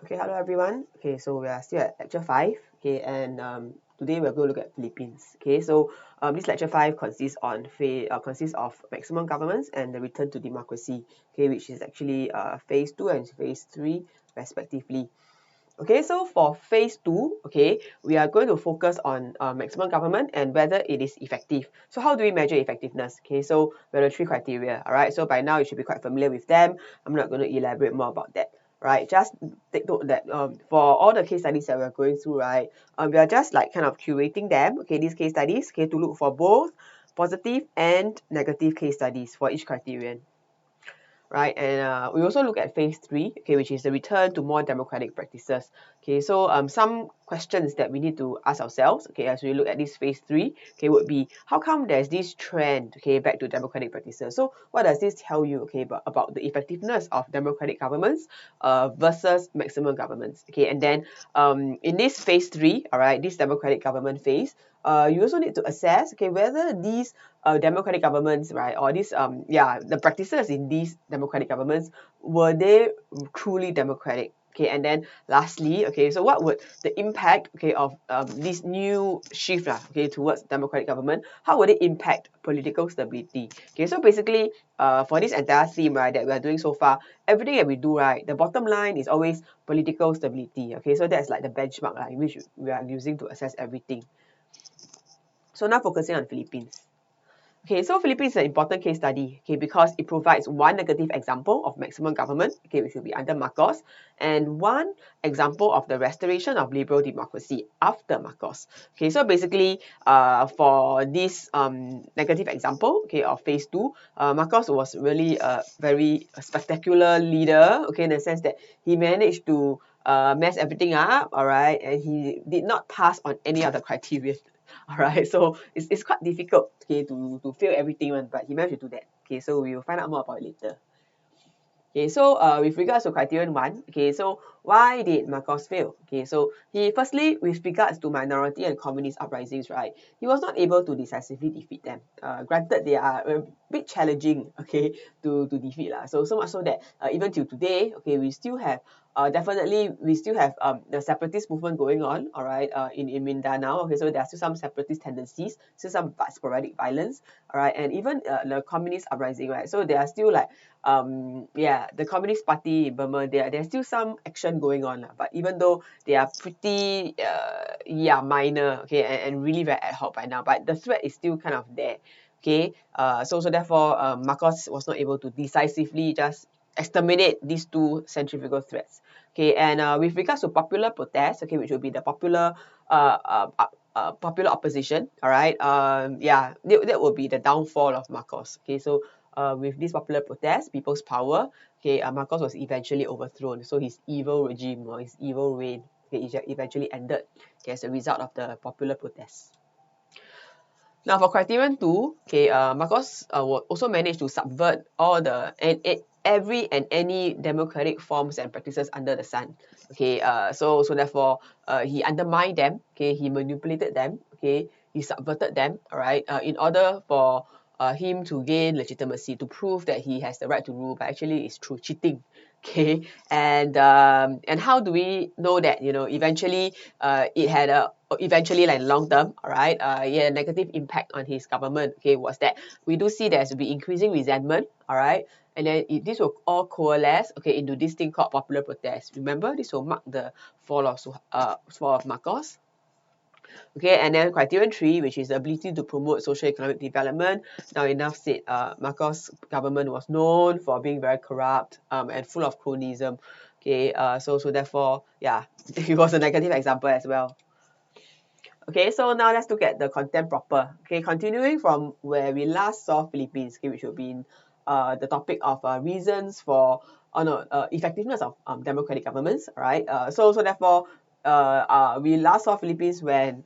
Okay, hello everyone. Okay, so we are still at lecture 5. Okay, and today we're going to look at Philippines. Okay, so this lecture 5 consists of maximum governments and the return to democracy. Okay, which is actually phase 2 and phase 3 respectively. Okay, so for phase 2, okay, we are going to focus on maximum government and whether it is effective. So how do we measure effectiveness? Okay, so there are 3 criteria. All right, so by now you should be quite familiar with them. I'm not going to elaborate more about that. Right, just take note that for all the case studies that we're going through, right, we are just like kind of curating them, okay, these case studies, okay, to look for both positive and negative case studies for each criterion. Right, and we also look at phase 3, okay, which is the return to more democratic practices. Okay, so some questions that we need to ask ourselves, okay, as we look at this phase 3, okay, would be how come there's this trend, okay, back to democratic practices? So what does this tell you, okay, about the effectiveness of democratic governments versus maximum governments? Okay, and then in this phase 3, all right, this democratic government phase, you also need to assess, okay, whether these democratic governments, right, or these the practices in these democratic governments, were they truly democratic? Okay, and then lastly, okay, so what would the impact, okay, of this new shift, okay, towards democratic government, how would it impact political stability? Okay, so basically, for this entire theme, right, that we are doing so far, everything that we do, right, the bottom line is always political stability. Okay, so that's like the benchmark, in which we are using to assess everything. So now focusing on Philippines. Okay, so Philippines is an important case study, okay, because it provides one negative example of maximum government, okay, which will be under Marcos, and one example of the restoration of liberal democracy after Marcos. Okay, so basically, for this negative example, okay, of phase 2, Marcos was really a very spectacular leader, okay, in the sense that he managed to mess everything up, all right, and he did not pass on any other criteria. All right, so it's quite difficult, okay, to fail everything one, but he managed to do that. Okay, so we will find out more about it later. Okay, so with regards to criterion 1, okay, so why did Marcos fail? Okay, so he firstly, with regards to minority and communist uprisings, right, he was not able to decisively defeat them. Granted, they are a bit challenging, okay, to defeat lah. So much so that even till today, okay, we still have the separatist movement going on, all right, in Mindanao. Okay, so there are still some separatist tendencies, still some sporadic violence, all right, and even the communist uprising, right. So there are still like the Communist Party in Burma, there's still some action going on, but even though they are pretty minor, okay, and really very ad hoc by now, but the threat is still kind of there. Okay, so therefore Marcos was not able to decisively just exterminate these two centrifugal threats. Okay, and with regards to popular protest, okay, which will be the popular opposition, all right, that will be the downfall of Marcos. Okay, so with this popular protest, people's power, okay, Marcos was eventually overthrown. So his evil regime or his evil reign, okay, eventually ended, okay, as a result of the popular protests. Now for criterion 2, okay, Marcos will also manage to subvert all the every and any democratic forms and practices under the sun. Okay, so therefore he undermined them, okay, he manipulated them, okay, he subverted them, all right, in order for him to gain legitimacy, to prove that he has the right to rule, but actually it's through cheating. Okay, and how do we know that, eventually it had a eventually, like long term, all right, negative impact on his government, okay, was that we do see there's to be increasing resentment, all right, and then this will all coalesce, okay, into this thing called popular protest. Remember, this will mark the fall of Marcos. Okay, and then criterion 3, which is the ability to promote social economic development. Now, enough said, Marcos' government was known for being very corrupt and full of cronyism. Okay, so therefore, yeah, it was a negative example as well. Okay, so now let's look at the content proper. Okay, continuing from where we last saw Philippines, okay, which will be in the topic of reasons for effectiveness of democratic governments, right? So therefore, we last saw Philippines when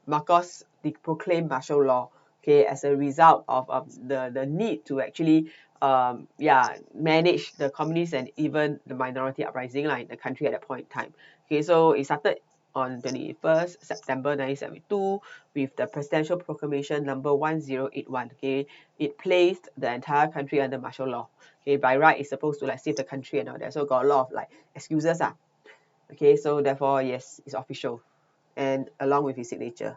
Marcos proclaimed martial law, okay, as a result of the need to actually manage the communists and even the minority uprising in the country at that point in time. Okay, so it started on 21st September 1972 with the Presidential Proclamation number 1081. Okay, it placed the entire country under martial law. Okay, by right, it's supposed to like save the country and all that. So got a lot of like excuses. Okay, so therefore, yes, it's official, and along with his signature.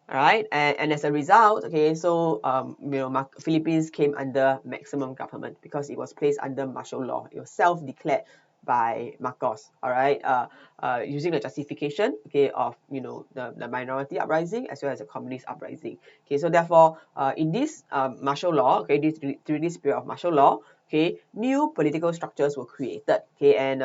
All right, and as a result, okay, so Philippines came under maximum government because it was placed under martial law. It was self-declared by Marcos. All right, using the justification, okay, of the minority uprising as well as the communist uprising. Okay, so therefore, in this martial law, okay, during this period of martial law, okay, new political structures were created. Okay, and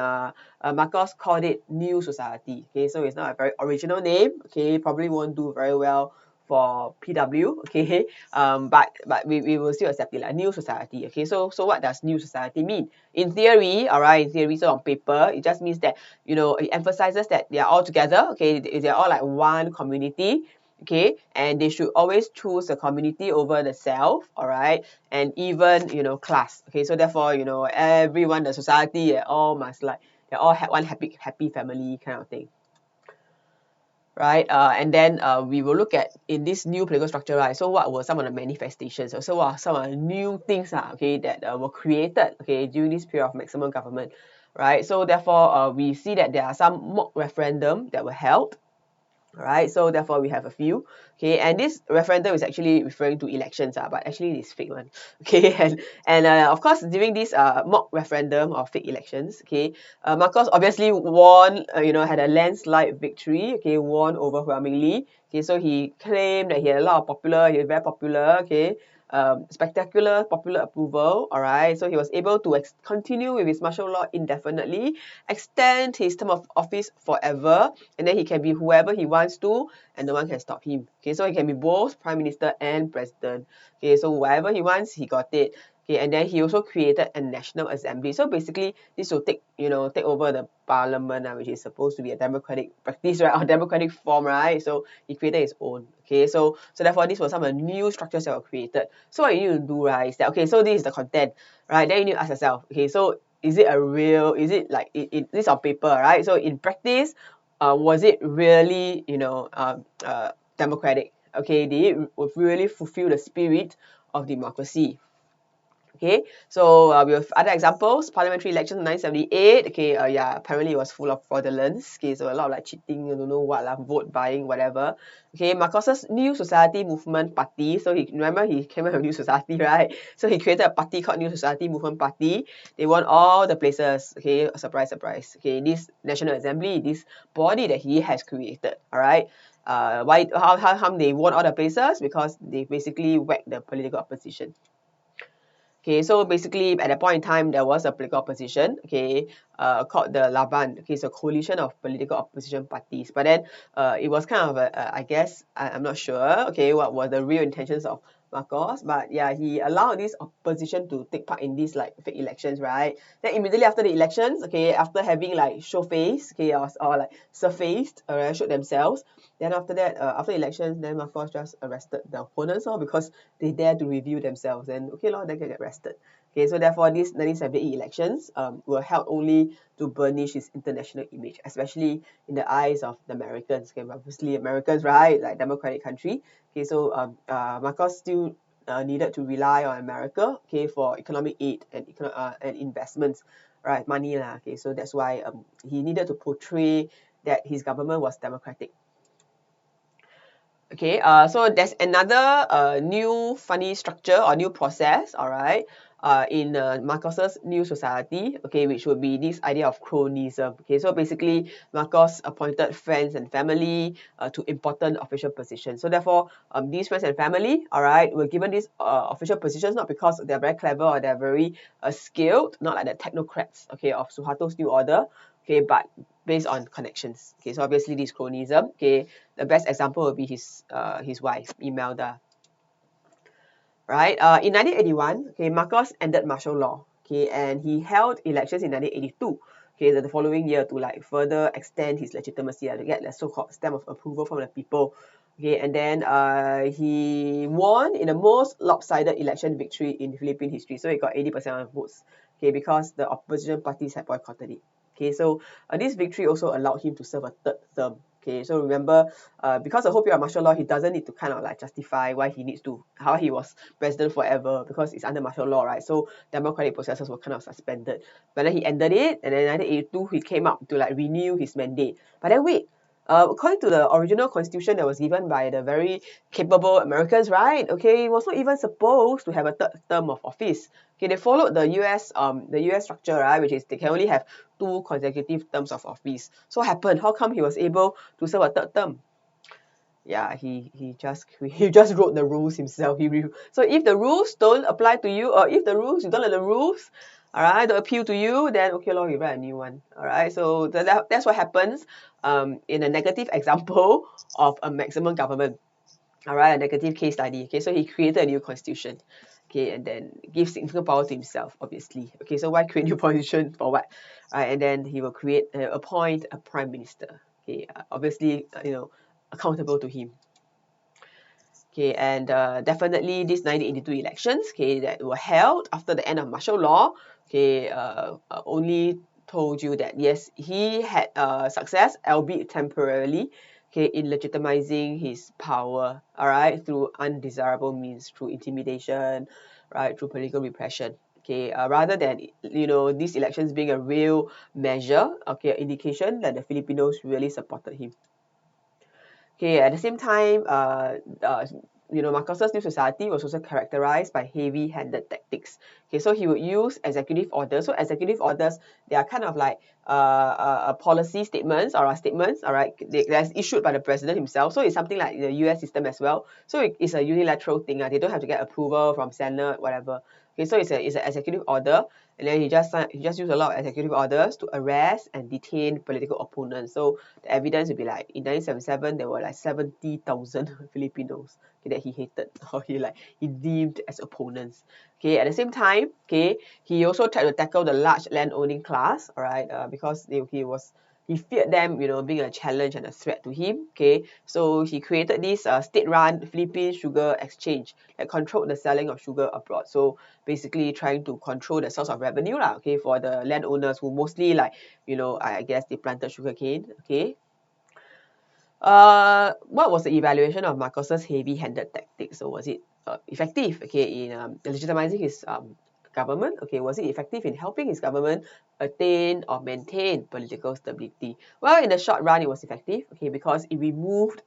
Marcos called it New Society. Okay, so it's not a very original name. Okay, probably won't do very well for PW. Okay, but we will still accept it like New Society. Okay, so what does New Society mean? In theory, all right, in theory, so on paper, it just means that it emphasizes that they are all together. Okay, they are all like one community. Okay, and they should always choose the community over the self, all right, and even class. Okay, so therefore everyone, the society, they all must like they all have one happy family kind of thing, right? And then we will look at in this new political structure, right? So what were some of the manifestations? So what are some of the new things, okay, that were created, okay, during this period of maximum government, right? So therefore, we see that there are some mock referendum that were held. Right, so therefore we have a few. Okay, and this referendum is actually referring to elections, but actually it's fake one. Okay, and of course during this mock referendum or fake elections, okay, Marcos obviously won, had a landslide victory. Okay, won overwhelmingly. Okay, so he claimed that he had a lot of he was very popular. Okay, spectacular popular approval. All right, so he was able to continue with his martial law indefinitely, extend his term of office forever, and then he can be whoever he wants to, and no one can stop him. Okay, so he can be both prime minister and president. Okay, so whatever he wants, he got it. Okay, and then he also created a national assembly. So basically, this will take over the parliament, which is supposed to be a democratic practice, right, or democratic form, right? So he created his own. Okay, so therefore, these were some of the new structures that were created. So what you need to do, right, is that okay, so this is the content, right? Then you need to ask yourself, okay, so is it like this on paper, right? So in practice, was it really democratic? Okay, did it really fulfill the spirit of democracy? Okay, so we have other examples. Parliamentary elections in 1978. Okay, yeah, apparently it was full of fraudulence. Okay, so a lot of like cheating, I don't know what, vote buying, whatever. Okay, Marcos's New Society Movement Party. So he came up with New Society, right? So he created a party called New Society Movement Party. They won all the places. Okay, surprise, surprise. Okay, this National Assembly, this body that he has created. All right. How they won all the places? Because they basically whacked the political opposition. Okay, so basically at that point in time, there was a political opposition, okay, called the Laban. Okay, so coalition of political opposition parties. But then it was kind of I guess, I'm not sure, okay, what were the real intentions of Marcos, but yeah, he allowed this opposition to take part in these like fake elections, right? Then immediately after the elections, okay, after having like show face, okay, or like surfaced, showed themselves, then after that, after elections, then Marcos just arrested the opponents, because they dare to review themselves, and okay, they can get arrested. Okay, so therefore, these 1978 elections were held only to burnish his international image, especially in the eyes of the Americans. Okay, obviously Americans, right, like democratic country. Okay, so Marcos still needed to rely on America, okay, for economic aid and investments, right, money lah. Okay, so that's why he needed to portray that his government was democratic. Okay, so there's another new funny structure or new process, all right, in Marcos's New Society, okay, which would be this idea of cronyism. Okay, so basically, Marcos appointed friends and family to important official positions. So therefore, these friends and family, all right, were given these official positions not because they're very clever or they're very skilled, not like the technocrats, okay, of Suharto's New Order, okay, but based on connections. Okay, so obviously this cronyism. Okay, the best example would be his wife, Imelda. Right. In 1981, okay, Marcos ended martial law. Okay, and he held elections in 1982. Okay, the following year to like further extend his legitimacy, to get the so-called stamp of approval from the people. Okay, and then he won in the most lopsided election victory in Philippine history. So he got 80% of votes. Okay, because the opposition parties had boycotted it. Okay, so this victory also allowed him to serve a third term. Okay, so remember, because the whole period of martial law, he doesn't need to kind of like justify why he needs to, how he was president forever, because it's under martial law, right? So democratic processes were kind of suspended. But then he ended it, and then in 1982 he came up to like renew his mandate. But then wait, according to the original constitution that was given by the very capable Americans, right? Okay, he was not even supposed to have a third term of office. Okay, they followed the US structure, right, which is they can only have 2 consecutive terms of office. So what happened? How come he was able to serve a third term? Yeah, he just wrote the rules himself. So if the rules don't apply to you, or if the rules you don't like the rules, all right, don't appeal to you, then okay, lor, you write a new one. All right, so that's what happens in a negative example of a maximum government. All right, a negative case study. Okay, so he created a new constitution. Okay, and then give significant power to himself, obviously. Okay, so why create new constitution for what? And then he will appoint a prime minister. Okay, obviously, accountable to him. Okay, and definitely these 1982 elections, okay, that were held after the end of martial law, okay, only told you that yes, he had success, albeit temporarily, okay, in legitimizing his power, all right, through undesirable means, through intimidation, right, through political repression. Okay, rather than these elections being a real measure, okay, indication that the Filipinos really supported him. Okay, at the same time, Marcos's new society was also characterized by heavy-handed tactics. Okay, so he would use executive orders. So executive orders, they are kind of like policy statements or statements, all right, that's issued by the president himself. So it's something like the US system as well. So it's a unilateral thing. They don't have to get approval from Senate, whatever. Okay, so it's an executive order, and then he just used a lot of executive orders to arrest and detain political opponents. So the evidence would be like in 1977 there were like 70,000 Filipinos, okay, that he hated or he deemed as opponents. Okay, at the same time, okay, he also tried to tackle the large land owning class, all right, because he feared them, being a challenge and a threat to him. Okay, so he created this state-run Philippine Sugar Exchange that controlled the selling of sugar abroad. So basically trying to control the source of revenue lah, okay, for the landowners who mostly I guess they planted sugarcane. Okay. What was the evaluation of Marcos's heavy-handed tactics? So was it effective, okay, in legitimizing his government? Okay, was it effective in helping his government attain or maintain political stability? Well, in the short run, it was effective, okay, because it removed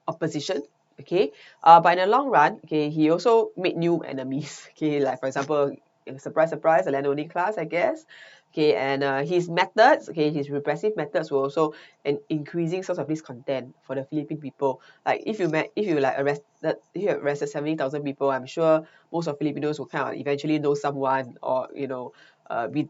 opposition. Okay, but in the long run, okay, he also made new enemies. Okay, like for example, surprise, surprise, the landowning class, I guess. Okay, and his methods, okay, his repressive methods were also an increasing source of discontent for the Philippine people. Like if you arrested 70,000 people, I'm sure most of Filipinos will kind of eventually know someone, or be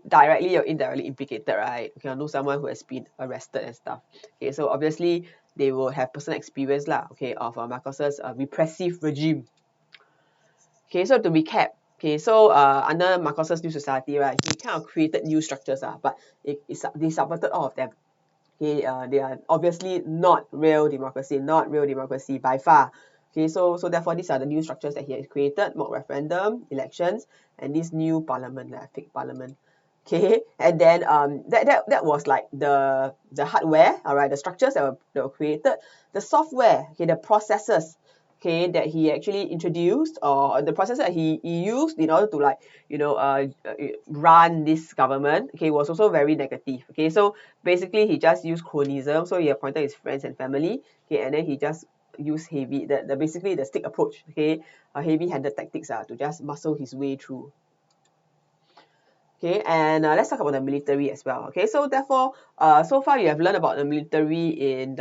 directly or indirectly implicated, right? You can know someone who has been arrested and stuff. Okay, so obviously they will have personal experience lah, okay, of Marcos's repressive regime. Okay, so to recap, okay, so under Marcos's new society, right, he kind of created new structures, but they subverted all of them. Okay, they are obviously not real democracy by far. Okay, so therefore these are the new structures that he has created: mock referendum, elections, and this new parliament, like fake parliament. Okay, and then that was like the hardware, all right, the structures that were created. The software, okay, the processes, okay, that he actually introduced, or the process that he used in order to run this government, okay, was also very negative. Okay, so basically he just used cronyism. So he appointed his friends and family, okay, and then he just used basically the stick approach, okay, heavy-handed tactics to just muscle his way through. Okay, and let's talk about the military as well. Okay, so therefore, so far you have learned about the military in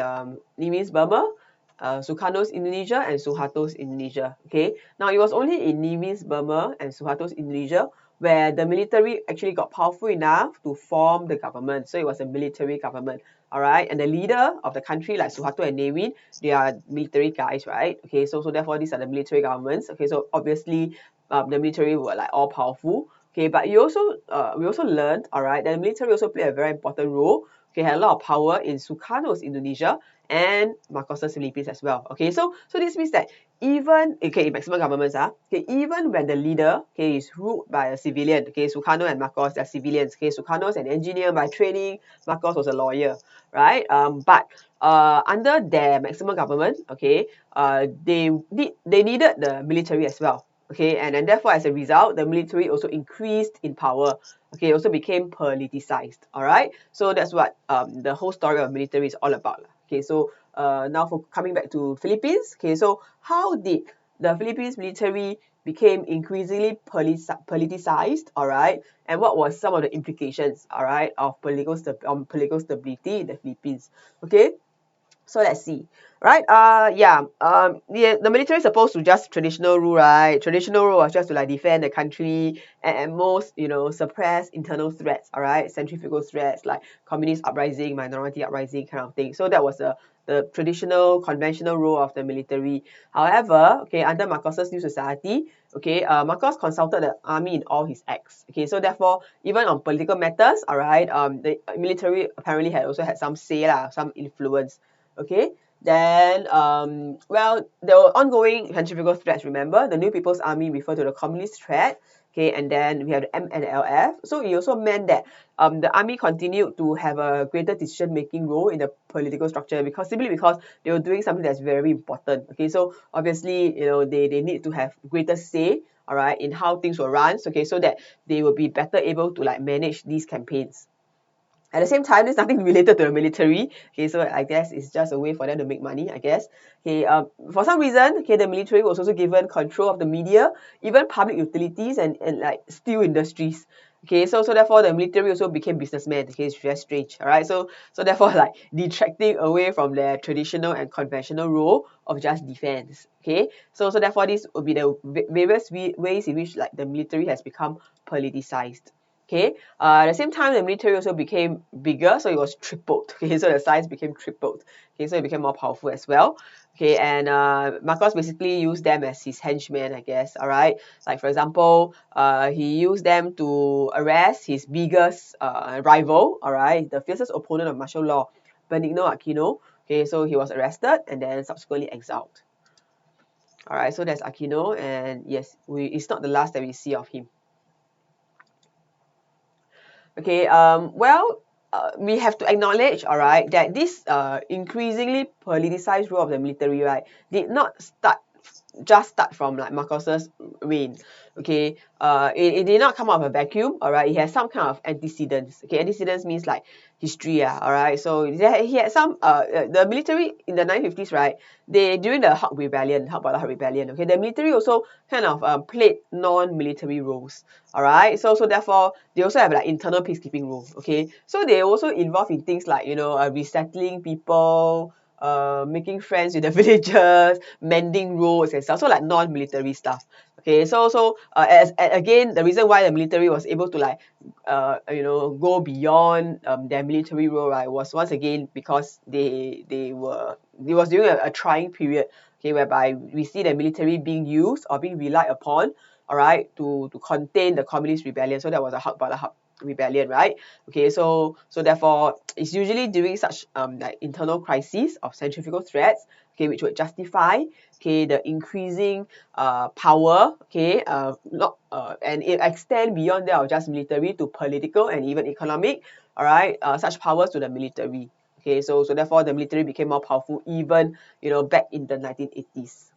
Nimis Burma, Sukarno's Indonesia, and Suharto's Indonesia. Okay, now it was only in Nimis Burma and Suharto's Indonesia where the military actually got powerful enough to form the government. So it was a military government. All right, and the leader of the country, like Suharto and Nevin, they are military guys, right? Okay, so therefore these are the military governments. Okay, so obviously the military were like all powerful. Okay, but we also learned, all right, that the military also played a very important role. Okay, had a lot of power in Sukarno's Indonesia and Marcos's Philippines as well. Okay, so this means that even maximum governments even when the leader is ruled by a civilian, Sukarno and Marcos, they're civilians. Sukarno's an engineer by training, Marcos was a lawyer, right? But under their maximum government, they needed the military as well. And therefore, as a result, the military also increased in power. Also became politicized. All right, so that's what the whole story of military is all about. Now for coming back to Philippines. So how did the Philippines military became increasingly politicized? All right, and what was some of the implications? All right, of political stability in the Philippines? So let's see. Right, the military is supposed to just traditional rule, right? Traditional rule was just to like defend the country and most, suppress internal threats, all right? Centrifugal threats like communist uprising, minority uprising kind of thing. So that was the traditional, conventional role of the military. However, under Marcos's New Society, Marcos consulted the army in all his acts. So therefore, even on political matters, all right, the military apparently had some say, some influence. Then there were ongoing centrifugal threats. Remember, the New People's Army referred to the communist threat. And then we have the MNLF. So it also meant that the army continued to have a greater decision-making role in the political structure simply because they were doing something that's very important. So obviously, they need to have greater say, all right, in how things were run. So that they will be better able to like manage these campaigns. At the same time, there's nothing related to the military. So I guess it's just a way for them to make money, I guess. For some reason, the military was also given control of the media, even public utilities and like steel industries. So therefore the military also became businessmen. It's very strange. All right. So therefore like detracting away from their traditional and conventional role of just defense. So therefore this would be the various ways in which like the military has become politicized. At the same time, the military also became bigger, so it was tripled. So the size became tripled. So it became more powerful as well. And Marcos basically used them as his henchmen, I guess. All right, like for example, he used them to arrest his biggest rival. All right, the fiercest opponent of martial law, Benigno Aquino. So he was arrested and then subsequently exiled. All right, so that's Aquino, and yes, it's not the last that we see of him. We have to acknowledge, all right, that this increasingly politicized role of the military, right, did not start from like Marcos's reign. It did not come out of a vacuum. All right, it has some kind of antecedents. Antecedents means like history. All right, so he had some the military in the 1950s, right? During the Hawk Bala Rebellion. The military also kind of played non-military roles. All right, so therefore they also have like internal peacekeeping roles. So they also involved in things like resettling people, making friends with the villagers, mending roads and stuff. So like non-military stuff. Again, the reason why the military was able to like go beyond their military role, right, was once again because it was during a trying period, whereby we see the military being used or being relied upon, all right, to contain the communist rebellion. So that was a Hawk Bala rebellion, right? So therefore it's usually during such like internal crises of centrifugal threats, which would justify the increasing power, and it extend beyond that of just military to political and even economic, all right, such powers to the military. So therefore the military became more powerful even back in the 1980s.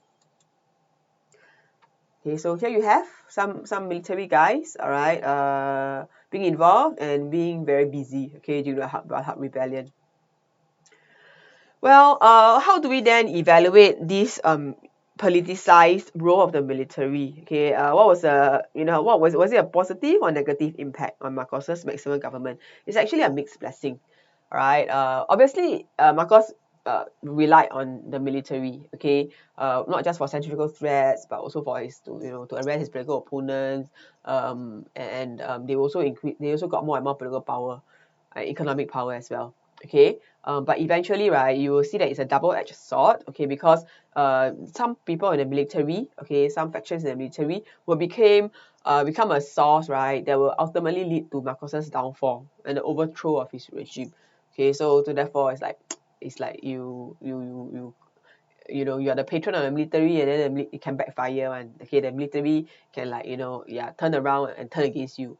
So here you have some military guys, all right, being involved and being very busy, during the Hawk Rebellion. Well, how do we then evaluate this politicized role of the military? What was was it a positive or negative impact on Marcos's maximum government? It's actually a mixed blessing, right? Obviously, Marcos relied on the military, not just for centrifugal threats, but also for his to arrest his political opponents, and they also got more and more political power, economic power as well. But eventually, right, you will see that it's a double-edged sword, because some people in the military, some factions in the military will become a source, right, that will ultimately lead to Marcos's downfall and the overthrow of his regime. So therefore, it's like it's like you know, you are the patron of the military, and then it can backfire one. Okay, the military can, like, you know, yeah, turn around and turn against you.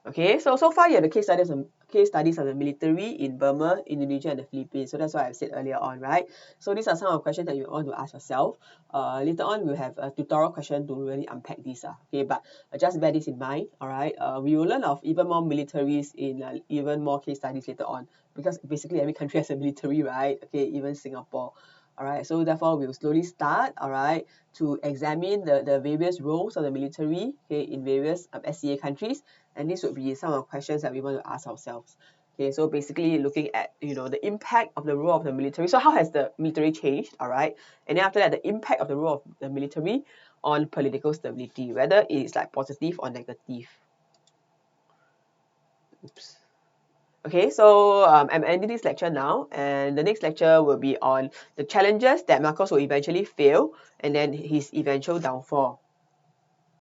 Okay, so far you have the case studies of the military in Burma, Indonesia, and the Philippines. So that's what I've said earlier on, right? So these are some of the questions that you want to ask yourself. Later on we'll have a tutorial question to really unpack this. Okay, but just bear this in mind. All right, we will learn of even more militaries in even more case studies later on, because basically every country has a military, right? Okay, even Singapore. All right, so therefore we'll slowly start, all right, to examine the various roles of the military, okay, in various SCA countries, and this would be some of the questions that we want to ask ourselves. Okay, so basically looking at, you know, the impact of the role of the military. So how has the military changed, all right? And then after that, the impact of the role of the military on political stability, whether it is like positive or negative. Oops. Okay, so I'm ending this lecture now, and the next lecture will be on the challenges that Marcos will eventually fail, and then his eventual downfall.